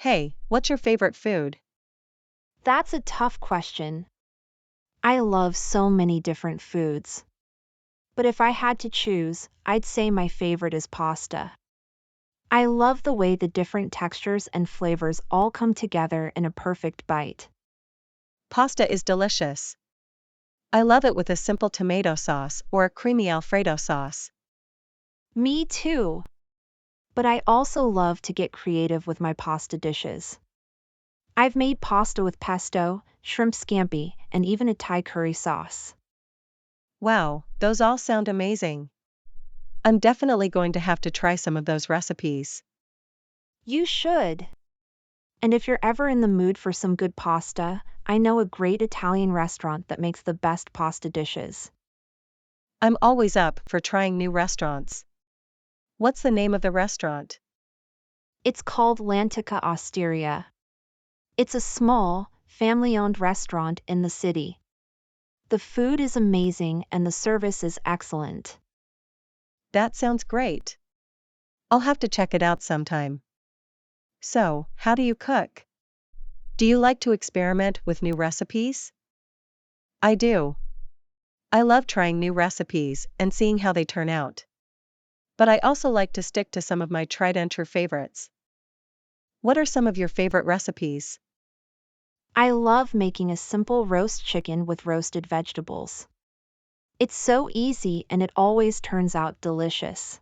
Hey, what's your favorite food? That's a tough question. I love so many different foods. But if I had to choose, I'd say my favorite is pasta. I love the way the different textures and flavors all come together in a perfect bite. Pasta is delicious. I love it with a simple tomato sauce or a creamy Alfredo sauce. Me too. But I also love to get creative with my pasta dishes. I've made pasta with pesto, shrimp scampi, and even a Thai curry sauce. Wow, those all sound amazing. I'm definitely going to have to try some of those recipes. You should. And if you're ever in the mood for some good pasta, I know a great Italian restaurant that makes the best pasta dishes. I'm always up for trying new restaurants. What's the name of the restaurant? It's called Lantica Osteria. It's a small, family-owned restaurant in the city. The food is amazing and the service is excellent. That sounds great. I'll have to check it out sometime. So, how do you cook? Do you like to experiment with new recipes? I do. I love trying new recipes and seeing how they turn out. But I also like to stick to some of my tried and true favorites. What are some of your favorite recipes? I love making a simple roast chicken with roasted vegetables. It's so easy and it always turns out delicious.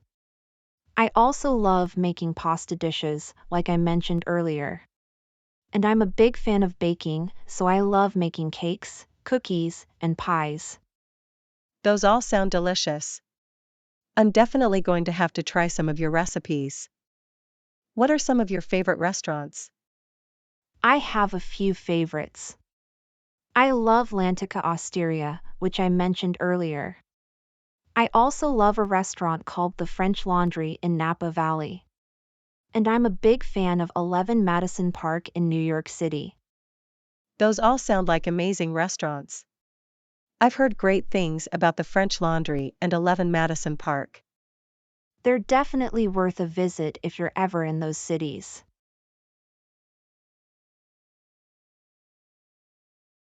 I also love making pasta dishes, like I mentioned earlier. And I'm a big fan of baking, so I love making cakes, cookies, and pies. Those all sound delicious. I'm definitely going to have to try some of your recipes. What are some of your favorite restaurants? I have a few favorites. I love Lantica Osteria, which I mentioned earlier. I also love a restaurant called the French Laundry in Napa Valley. And I'm a big fan of 11 Madison Park in New York City. Those all sound like amazing restaurants. I've heard great things about the French Laundry and 11 Madison Park. They're definitely worth a visit if you're ever in those cities.